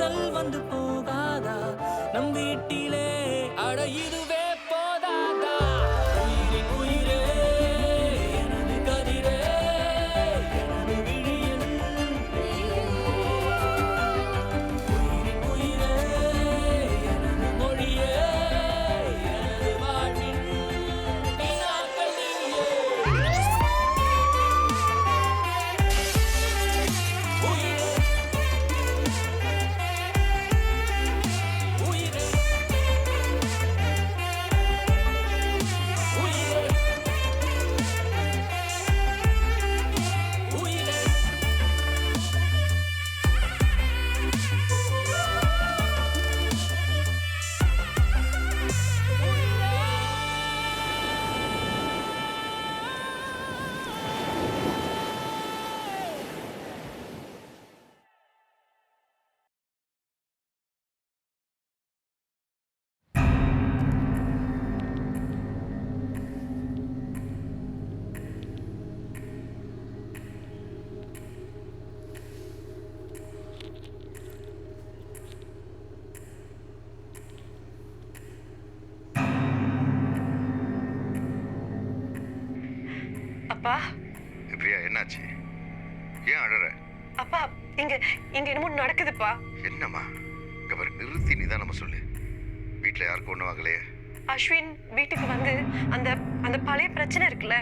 வாசல் வந்து போகாதா நம் வீட்டிலே அட இதுவே போதாதா உயிரின் உயிரே எனது கதிரே எனது விழியில் உயிரின் உயிரே எனது மொழியே எனது வாழ்வின் வினாக்கள் நீயே உயிரே உயிரே உயிரே உயிரே அப்பா பிரியா என்னாச்சு? ஏன் அழற? அப்பா இங்க இங்க என்னமோ நடக்குதுப்பா. என்னம்மா? இங்க பாரு, நிறுத்தி நிதானமா சொல்லு. வீட்டில் யாருக்கும் ஒன்றும் ஆகலையே? அஸ்வின் வீட்டுக்கு வந்து அந்த அந்த பழைய பிரச்சனை இருக்குல்ல,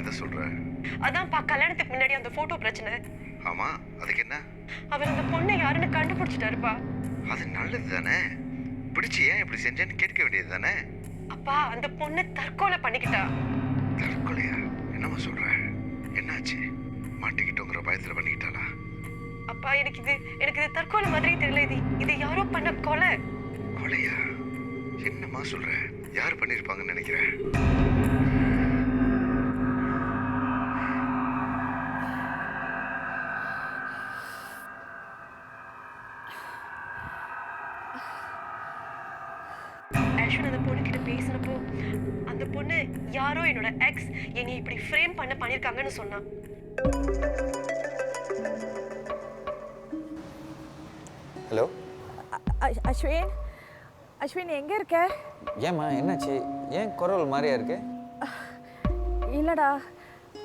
எதை சொல்ற? அதான்ப்பா கல்யாணத்துக்கு முன்னாடி அந்த போட்டோ பிரச்சனை. ஆமா, அதுக்கு என்ன? அவர் அந்த பொண்ணை யாருன்னு கண்டுபிடிச்சிட்டாருப்பா. அது நல்லது தானே. பிடிச்சி ஏன் இப்படி செஞ்சேன்னு கேட்க வேண்டியது தானே. அப்பா அந்த பொண்ணு தற்கொலை பண்ணிக்கிட்டா. தற்கொலையா? என்னம்மா சொல்ற? என்னாச்சு? மாட்டிக்கிட்டோங்கிற பயத்தில் பண்ணிக்கிட்டாளா? அப்பா எனக்கு இது தற்கொலை மாதிரி தெரியல. இது யாரோ பண்ண கொலை. கொலையா? என்னம்மா சொல்ற? யார் பண்ணியிருப்பாங்கன்னு நினைக்கிறேன்? அஸ்வின் அந்த பொண்ணுகிட்ட பேசுறப்போ அந்த பொண்ணு யாரோ என்னோட எக்ஸ் என்னை இப்படி ஃப்ரேம் பண்ணிருக்காங்கன்னு சொன்னான். ஹலோ அஸ்வின், அஸ்வின் எங்கே இருக்க? ஏம்மா என்னாச்சு? ஏன் குரல் மாதிரியா இருக்கு? இல்லைடா,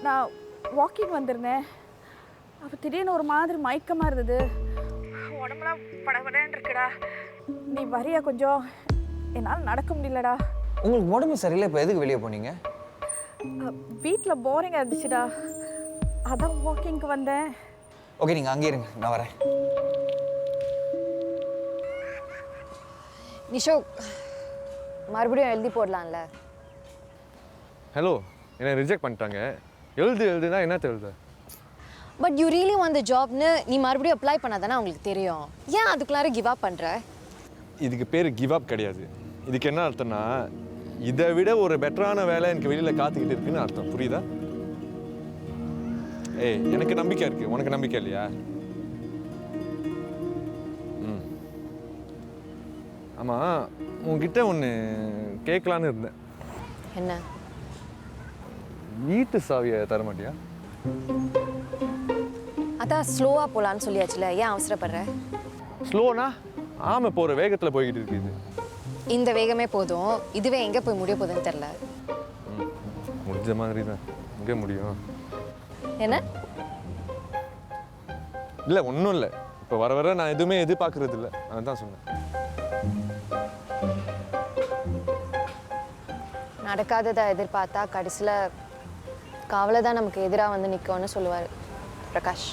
நான் வாக்கிங் வந்திருந்தேன். அப்போ திடீர்னு ஒரு மாதிரி மயக்கமாக இருந்தது. உடம்புலாம் படபடன்னு இருக்குடா. நீ வரியா கொஞ்சம்? என்னால் நடக்க முடியலடா. உங்களுக்கு உடம்பு சரியில்லை, இப்போ எதுக்கு வெளியே போனீங்க? வீட்டில் போரிங்காக இருந்துச்சுடா, அதான் வாக்கிங்க்கு வந்தேன். ஓகே, நீங்கள் அங்கே இருங்க, நான் வரேன். நிஷோக், மறுபடியும் எழுதி போடலாம்ல? ஹலோ, என்னை ரிஜெக்ட் பண்ணிட்டாங்க. எழுதுனா என்ன எழுது? But you really want the ஜாப்னு நீ மறுபடியும் அப்ளை பண்ணாதானே அவங்களுக்கு தெரியும். ஏன் அதுக்குள்ளார கிவ் அப் பண்ணுற? இதுக்கு பேர் கிவ் அப் கிடையாது. இதுக்கு என்ன அர்த்தம்னா, இதை விட ஒரு பெட்டரான வேலை எனக்கு வெளியில் காத்துக்கிட்டு இருக்குன்னு அர்த்தம். புரியுதா? ஏய், எனக்கு நம்பிக்கை இருக்குது, உனக்கு நம்பிக்கை இல்லையா? ம், ஆமாம், உங்ககிட்ட ஒன்று கேட்கலான்னு இருந்தேன். என்ன? வீட்டு சாவியை தர மாட்டியா? அதான் ஸ்லோவாக போகலான்னு சொல்லியாச்சுல, ஏன் அவசரப்படுற? ஸ்லோனா? ஆமாம், போகிற வேகத்தில் போய்கிட்டு இருக்குது. இந்த வேகமே போதும், இதுவே எங்கே போய் முடிய போகுதுன்னு தெரில. முடிஞ்ச மாதிரி தான். எங்கே முடியும்? என்ன? இல்லை, ஒன்றும் இல்லை. இப்போ வர வர நான் எதுவுமே எதிர்பார்க்கறது இல்லை, அதுதான் சொன்னேன். நடக்காததை எதிர்பார்த்தா கடைசியில் கவலை தான் நமக்கு எதிராக வந்து நிற்கும்னு சொல்லுவார் பிரகாஷ்.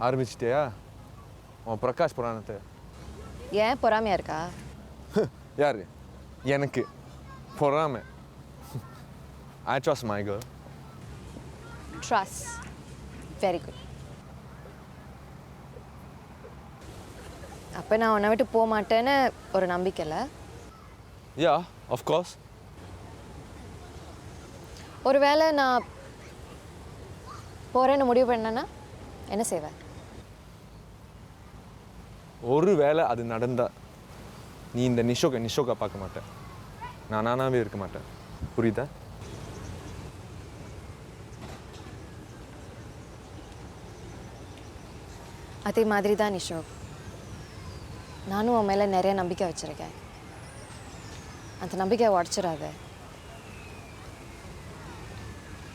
ஆரம்பிச்சிட்டியா உன் பிரகாஷ் புராணத்தை? ஏன் பொறாமையா இருக்கா? யார்? எனக்கு பொறாமை? I trust my girl. Trust. Very good. அப்போ நான் உன்னை விட்டு போக மாட்டேன்னு ஒரு நம்பிக்கையில். Yeah, of course. ஒரு வேளை நான் போகிறேன்னு முடிவு பண்ணேன்னா என்ன செய்வேன்? ஒரு வேளை அது நடந்தா நீ இந்த நிஷோக்கை பார்க்க மாட்டேன். நான் நானாவே இருக்க மாட்டேன். புரியுதா? அதே மாதிரி தான் நிஷோ, நானும் உன் மேலே நிறைய நம்பிக்கை வச்சுருக்கேன். அந்த நம்பிக்கையை உடச்சிடாத,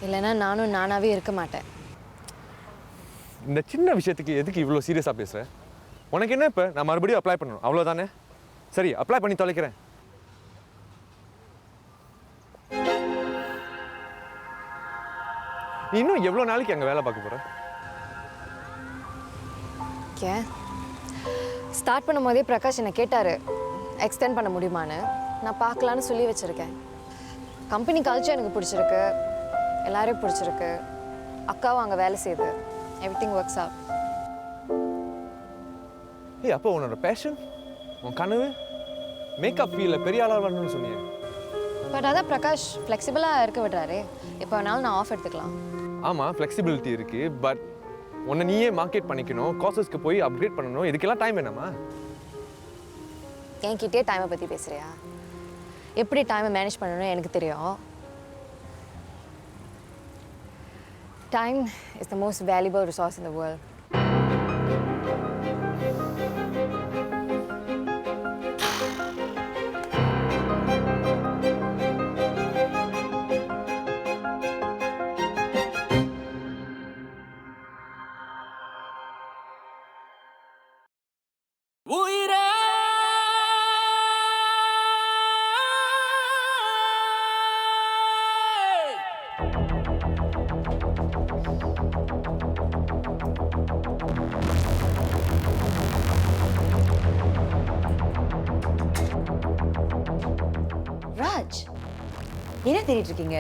இல்லைன்னா நானும் நானாகவே இருக்க மாட்டேன். இந்த சின்ன விஷயத்துக்கு எதுக்கு இவ்வளோ சீரியஸாக பேசுகிற? உனக்கு என்ன இப்போ? நான் மறுபடியும் அப்ளை பண்ணணும், அவ்வளோதானே? சரி, அப்ளை பண்ணி தொலைக்கிறேன். நீ இன்னும் எவ்வளோ நாளைக்கு அங்கே வேலை பார்க்க போகிற? ஏன் ஸ்டார்ட் பண்ணும் போதே பிரகாஷ் என்னை கேட்டார் எக்ஸ்டெண்ட் பண்ண முடியுமான்னு. நான் பார்க்கலான்னு சொல்லி வச்சுருக்கேன். கம்பெனி கல்ச்சர் எனக்கு பிடிச்சிருக்கு, எல்லாரையும் பிடிச்சிருக்கு. அக்காவும் அங்கே வேலை செய்யுது. Everything works out. ஏய், அப்போ உன்னோட பேஷன், உன் கனவு மேக்கப் ஃபீல்டில் பெரிய ஆளாக வரணும்னு சொன்னீங்க. பட் அதான் பிரகாஷ் ஃப்ளெக்சிபிளாக இருக்க விடுறாரு. எப்போ வேணாலும் நான் ஆஃப் எடுத்துக்கலாம். ஆமாம், ஃப்ளெக்சிபிலிட்டி இருக்குது. பட் உன்னை நீயே மார்க்கெட் பண்ணிக்கணும், கோர்சஸ்க்கு போய் அப்கிரேட் பண்ணணும். இதுக்கெல்லாம் டைம் வேணாமா? என்கிட்டே டைமை பற்றி பேசுகிறியா? எப்படி டைமை மேனேஜ் பண்ணணும்னு எனக்கு தெரியும். Time is the most valuable resource in the world. உயிரே ராஜ், என்ன தேடிட்டு இருக்கீங்க?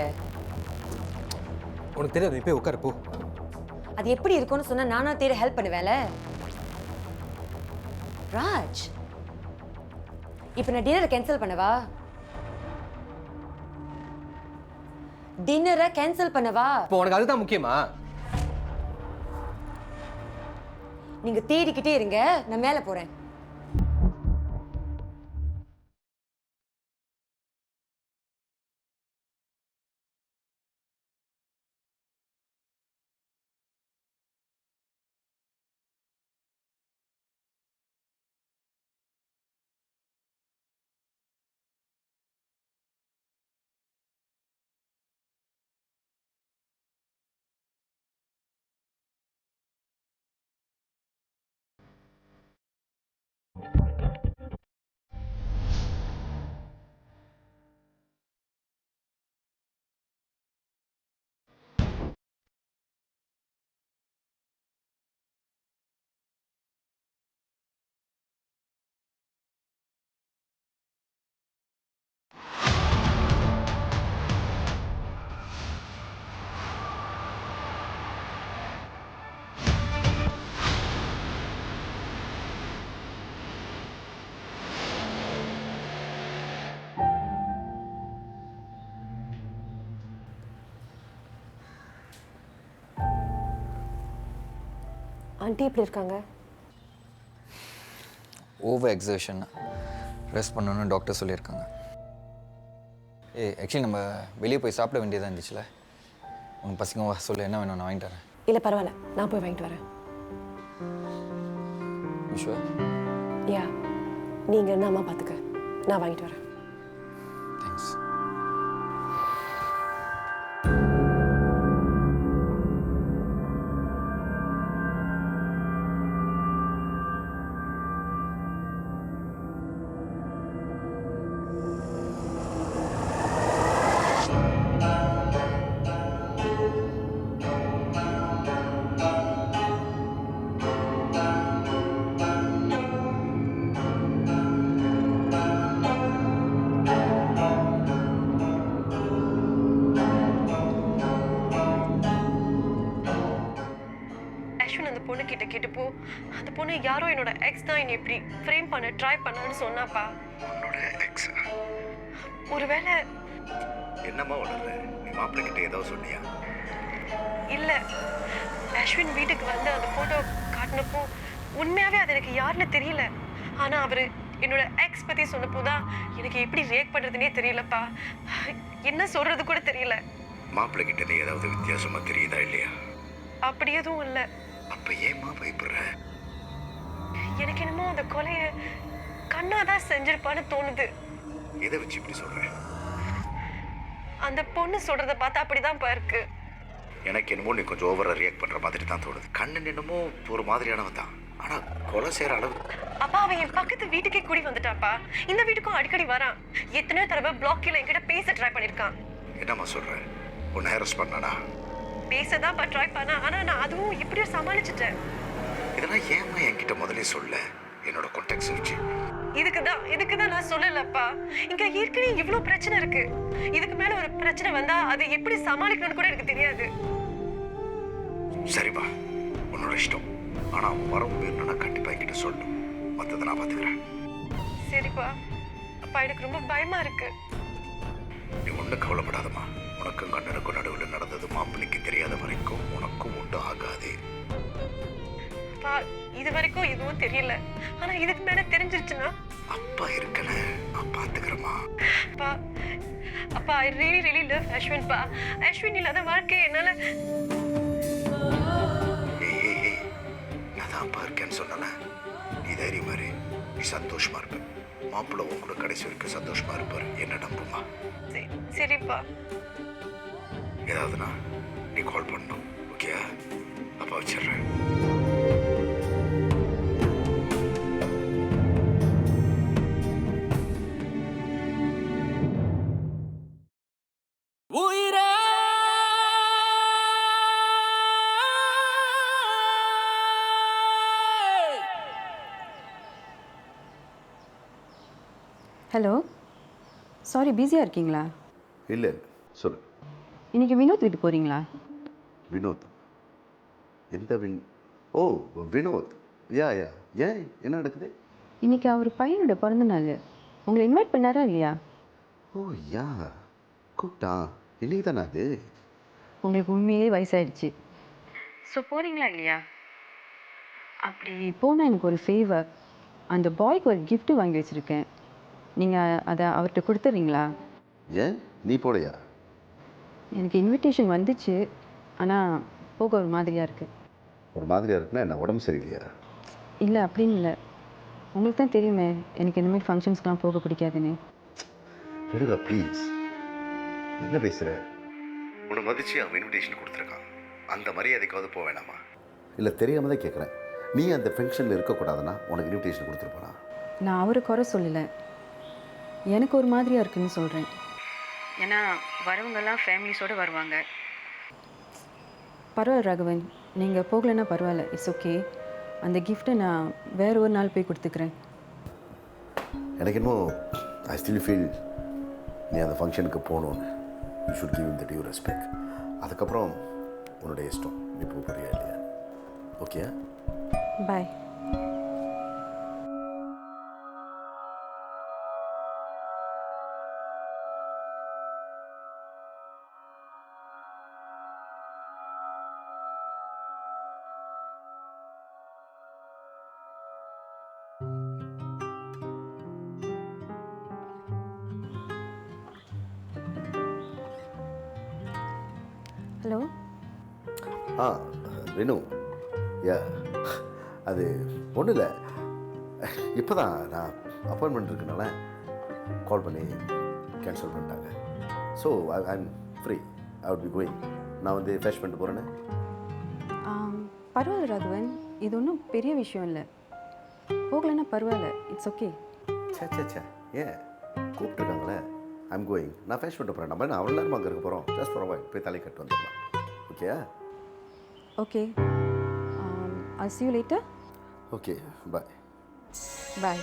உனக்கு தெரியாது, நீ போய் உட்காரு போ. அது எப்படி இருக்கும்னு சொன்னா நானா தேட ஹெல்ப் பண்ணுவேன்ல. ராஜ், இப்போ நான் டின்னரை கேன்சல் பண்ணவா? டின்னரை கேன்சல் பண்ணவா? இப்போ உனக்கு அதுதான் முக்கியமா? நீங்க தேடிக்கிட்டே இருங்க, நான் மேலே போறேன். ஆண்டி எப்படி இருக்காங்க? ஓவர் எக்ஸர்ஷன், ரெஸ்ட் பண்ணணும்னு டாக்டர் சொல்லியிருக்காங்க. ஆக்சுவலி நம்ம வெளியே போய் சாப்பிட வேண்டியதாக இருந்துச்சுல. உனக்கு பசங்க சொல்லு, என்ன வேணும் நான் வாங்கிட்டு வரேன். இல்லை பரவாயில்ல, நான் போய் வாங்கிட்டு வரேன். விஷ்வா, யா, நீங்கள் என்ன அம்மா பார்த்துக்க, நான் வாங்கிட்டு வரேன். தேங்க்ஸ். பொண்ணுக்கிட்ட கேட்டுப்போ அந்த பொண்ணு யாரோ என்னோட எக்ஸ் தான் என்னை இப்படி ஃப்ரேம் பண்ண ட்ரை பண்ணான்னு சொன்னாப்பா. உன்னோட எக்ஸ்? ஒருவேளை. என்னம்மா உணர்ற? நீ மாப்பிள்ளை கிட்ட ஏதாவது சொன்னியா? இல்ல, அஸ்வின் வீட்டுக்கு வந்து அந்த போட்டோ காட்டினப்போ உண்மையாவே அது எனக்கு யாருன்னு தெரியல. ஆனா அவரு என்னோட எக்ஸ் பத்தி சொன்னப்போதான் எனக்கு எப்படி ரியாக்ட் பண்றதுனே தெரியலப்பா. என்ன சொல்றது கூட தெரியல. மாப்பிள்ளை கிட்ட ஏதாவது வித்தியாசமா தெரியுதா இல்லையா? அப்படி எதுவும் இல்லை. அப்ப ஏம்மா பயப்படுற? எனக்கு என்னமோ அந்த கொலையை கண்ணாதான் செஞ்சிருப்பான்னு தோணுது. எதை வச்சு இப்படி சொல்கிறேன்? அந்த பொண்ணு சொல்றத பார்த்தா அப்படிதான்ப்பா இருக்கு. எனக்கு என்னமோ நீ கொஞ்சம் ஓவராக ரியாக்ட் பண்ணுற மாதிரி தான் தோணுது. கண்ணன் என்னமோ ஒரு மாதிரியானவன் தான், ஆனால் கொலை செய்கிற அளவு. அப்பா அவன் என் பக்கத்து வீட்டுக்கே கூடி வந்துட்டாப்பா. இந்த வீட்டுக்கும் அடிக்கடி வரான். எத்தனையோ தடவை பிளாக்கில் என்கிட்ட பேச ட்ரை பண்ணியிருக்கான். என்னம்மா சொல்கிறேன்? உன்னை ஹேரஸ் பண்ணானா? பேசதான்ப்பா ட்ரை பண்ணா, ஆனா நான் அதுவும் இப்படியோ சமாளிச்சுட்டேன். இதெல்லாம் ஏம்மா என்கிட்ட முதலே சொல்ல? என்னோட கான்டாக்ட்ஸ் வச்சு இதுக்குதான் நான் சொல்லலப்பா. இங்க ஏற்கனவே இவ்வளவு பிரச்சனை இருக்கு. இதுக்கு மேல ஒரு பிரச்சனை வந்தா அது எப்படி சமாளிக்கணும்னு கூட எனக்கு தெரியாது. சரிப்பா, உன்னோட இஷ்டம். ஆனால் அவன் வரவும் வேணும்னா கண்டிப்பாக என்கிட்ட சொல்லணும். மற்றதை நான் பார்த்துக்கிறேன். சரிப்பா. அப்பா எனக்கு ரொம்ப பயமா இருக்கு. நீ ஒன்றும் கவலைப்படாதம்மா. உனக்கும் கண்ணனுக்கும் நடுவில் நடந்தது மாப்பிள்ளைக்கு தெரியாத வரைக்கும் உனக்கும் ஒன்றும் ஆகாது. அப்பா இது வரைக்கும் எதுவும் தெரியல. ஆனா இதுக்கு மேல தெரிஞ்சிருச்சுன்னா? அப்பா இருக்கல, நான் பார்த்துக்கிறேம்மா. அப்பா அப்பா ஐ ரியலி லவ் அஸ்வின் பா. அஸ்வின் இல்லாத வாழ்க்கை என்னால. ஏய், நான் தான் அப்பா இருக்கேன்னு சொன்னேன். நீ தைரியமா இரு. நீ சந்தோஷமா இருப்ப. மாப்பிள்ளை உன் கூட கடைசி வரைக்கும் சந்தோஷமா இருப்பார். என்ன நம்புமா? சரிப்பா. ஏதாவதுனா நீ கால் பண்ணணும். ஓகே? அப்பா வச்சிடுறேன். உயிரே ஹலோ, சாரி பிஸியாக இருக்கீங்களா? இல்லை சொல்லு. இன்னைக்கு வினோத் வீட்டுக்கு போகிறீங்களா? வினோத்? எந்த ஓ வினோத். யா ஏன் என்ன நடக்குது? இன்னைக்கு அவர் பையனோட பிறந்த நாள். உங்களை இன்வைட் பண்ணாரா இல்லையா? ஓ யா, கூப்பிட்டான். இன்னைக்கு தானே அது? உங்களுக்கு உண்மையிலே வயசாயிடுச்சு. ஸோ போகிறீங்களா இல்லையா? அப்படி போனால் எனக்கு ஒரு ஃபேவர். அந்த பாய்க்கு ஒரு gift வாங்கி வச்சுருக்கேன். நீங்கள் அதை அவர்கிட்ட கொடுத்துட்றீங்களா? ஏன் நீ போலையா? எனக்கு இன்விடேஷன் வந்துச்சு, ஆனால் போக ஒரு மாதிரியாக இருக்குது. ஒரு மாதிரியா இருக்குன்னா என்ன, உடம்பு சரியில்லையா? இல்லை அப்படின்னு இல்லை, உங்களுக்கு தான் தெரியுமே எனக்கு இந்த மாதிரி ஃபங்க்ஷன்ஸ்க்கெலாம் போக பிடிக்காதுன்னு. விடுதா ப்ளீஸ். என்ன பேசுகிற? உன்னை மதிச்சு அவன் இன்விடேஷன் கொடுத்துருக்கான். அந்த மரியாதைக்காவது போக வேணாமா? இல்லை தெரியாமல் தான் கேட்குறேன். நீ அந்த ஃபங்க்ஷனில் இருக்கக்கூடாதுன்னா உனக்கு இன்விடேஷன் கொடுத்துருப்பானா? நான் அவரை குறை சொல்லலை, எனக்கு ஒரு மாதிரியாக இருக்குன்னு சொல்கிறேன். ஏன்னா வரவங்கெல்லாம் ஃபேமிலிஸோடு வருவாங்க. பரவாயில்ல ராகவன், நீங்கள் போகலைன்னா பரவாயில்ல, இட்ஸ் ஓகே. அந்த கிஃப்ட்டை நான் வேறு ஒரு நாள் போய் கொடுத்துக்கிறேன். எனக்கு இன்னும் ஐ ஸ்டில் ஃபீல் நீ அந்த ஃபங்க்ஷனுக்கு போகணுன்னு. You should give him the due respect. அதுக்கப்புறம் உன்னுடைய இஷ்டம், நீ போறியா இல்லையா? Okay, bye. Hello. Vinu. Yeah, அது ஒன்றும் இல்லை. இப்போ தான் நான் அப்பாயின்மெண்ட் இருக்குனால கால் பண்ணி கேன்சல் பண்ணிட்டாங்க. So I'm free. I would be going. நான் வந்து ஃப்ரெஷ் பண்ணிட்டு போகிறேன்னு. பரவாயில்ல ராகவன், இது ஒன்றும் பெரிய விஷயம் இல்லை. போகலைன்னா பரவாயில்ல, இட்ஸ் ஓகே. சே ஏன் கூப்பிட்டுருக்காங்களே. I'm going. நான் ஃப்ரெஷ் பண்ணிட்டு போகிறேன். நம்ம அவ்வளோ நேரம் அங்கே இருக்க போகிறோம். ஜஸ்ட் ஃபார் அ போய் தலை கட்டு வந்துடலாம். Okay? Okay, I'll see you later. Okay, bye. Bye.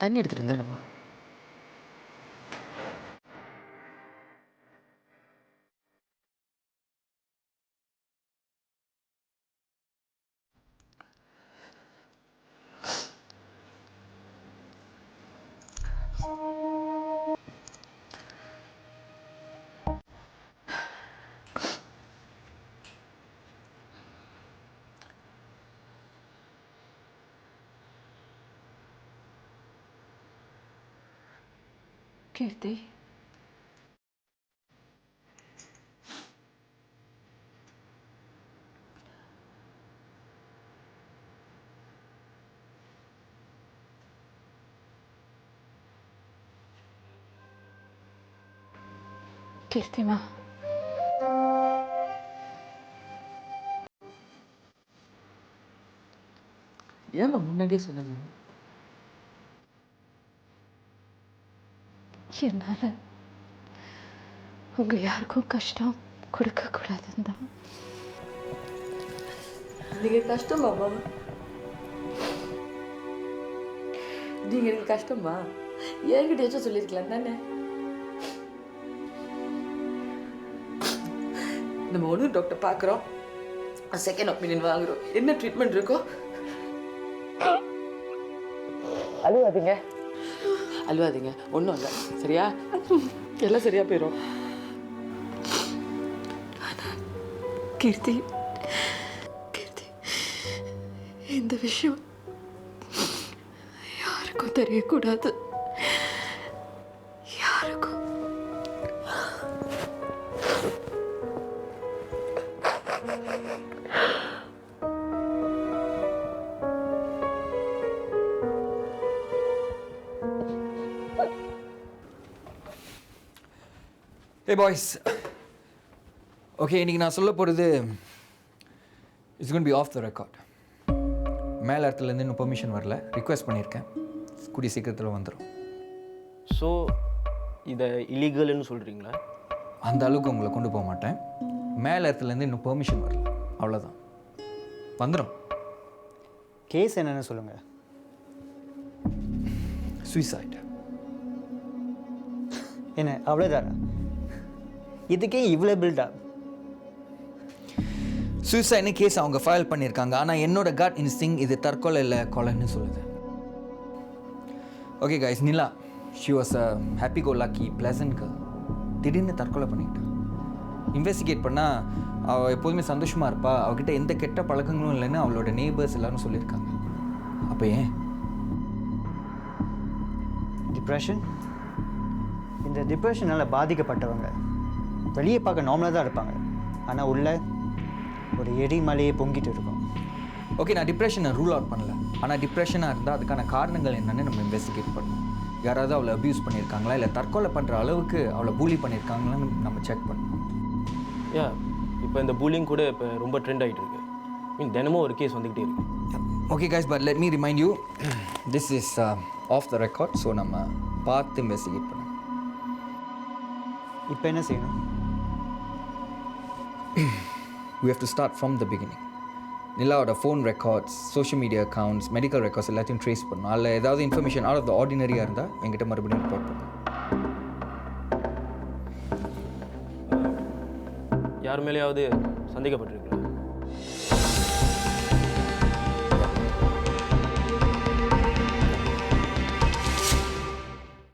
தண்ணி எடுத்துகிட்டு இருந்தேன்மா. கீர்த்தி, கீர்த்திமா, ஏம்மா முன்னாடியே சொன்னேன்? என்னால் உங்கள் யாருக்கும் கஷ்டம் கொடுக்கக்கூடாதுன்னு தான். நீங்கள் கஷ்டமாம்மா, நீங்கள் எனக்கு கஷ்டமா என்கிட்டயாச்சும் சொல்லியிருக்கலாம் தானே. நம்ம ஒன்று டாக்டர் பார்க்குறோம், செகண்ட் ஒப்பீனியன் வாங்குறோம், என்ன ட்ரீட்மெண்ட் இருக்கோ. அழுவாதீங்க அழுவாதீங்க, ஒன்றும் இல்லை, சரியா? எல்லாம் சரியா போயிடும். கீர்த்தி, கீர்த்தி, இந்த விஷயம் யாருக்கும் தெரியக்கூடாது, யாருக்கும். Hey boys. Okay, இன்னைக்கு நான் சொல்ல போகிறது it's gonna be off the record. மேல் இடத்துலேருந்து இன்னும் பெர்மிஷன் வரல, ரிக்வெஸ்ட் பண்ணியிருக்கேன், கூடிய சீக்கிரத்தில் வந்துடும். ஸோ இதை இல்லீகல்னு சொல்கிறீங்களா? அந்த அளவுக்கு உங்களை கொண்டு போக மாட்டேன். மேல் இடத்துலேருந்து இன்னும் பெர்மிஷன் வரல, அவ்வளோதான், வந்துடும். கேஸ் என்னன்னு சொல்லுங்கள். சூசைட். என்ன அவ்வளோதானா? இதுக்கே இவ்வளோ பில்டப்? சூசைட்னு கேஸ் அவங்க ஃபைல் பண்ணியிருக்காங்க, ஆனால் என்னோட கட் இன்ஸ்டிங் இது தற்கொலை இல்லை கொலைன்னு சொல்லுது. Okay guys, Nila she was a happy go lucky pleasant girl. திடீர்னு தற்கொலை பண்ணிக்கிட்டான். இன்வெஸ்டிகேட் பண்ணால் அவள் எப்போதுமே சந்தோஷமாக இருப்பா, அவகிட்ட எந்த கெட்ட பழக்கங்களும் இல்லைன்னு அவளோட நெய்பர்ஸ் எல்லாரும் சொல்லியிருக்காங்க. அப்போ ஏன் டிப்ரெஷன்? இந்த டிப்ரெஷனால் பாதிக்கப்பட்டவங்க வெளியே பார்க்க நார்மலாக தான் இருப்பாங்க, ஆனால் உள்ள ஒரு எரிமலையே பொங்கிட்டு இருக்கும். ஓகே, நான் டிப்ரெஷனை ரூல் அவுட் பண்ணல, ஆனால் டிப்ரெஷனாக இருந்தால் அதுக்கான காரணங்கள் என்னென்னு நம்ம இன்வெஸ்டிகேட் பண்ணணும். யாராவது அவளை அப்யூஸ் பண்ணியிருக்காங்களா, இல்லை தற்கொலை பண்ணுற அளவுக்கு அவளை பூலி பண்ணியிருக்காங்களான்னு நம்ம செக் பண்ணணும். இப்போ இந்த பூலிங் கூட இப்போ ரொம்ப ட்ரெண்ட் ஆகிட்டு இருக்கு. தினமும் ஒரு கேஸ் வந்துக்கிட்டே இருக்கு. Okay guys, but let me remind you, this is off the record. So நம்ம பார்த்து இன்வெஸ்டிகேட் பண்ணணும். இப்போ என்ன செய்யணும்? We have to start from the beginning. நிலாவோட phone records, social media accounts, medical records எல்லாத்தையும் ட்ரேஸ் பண்ணணும். அதில் ஏதாவது இன்ஃபர்மேஷன் அவுட் ஆஃப் த ஆர்டினரியாக இருந்தால் என்கிட்ட மறுபடியும் ரிப்போர்ட் பண்ணணும். யார் மேலேயாவது சந்தேகப்பட்டிருக்கு?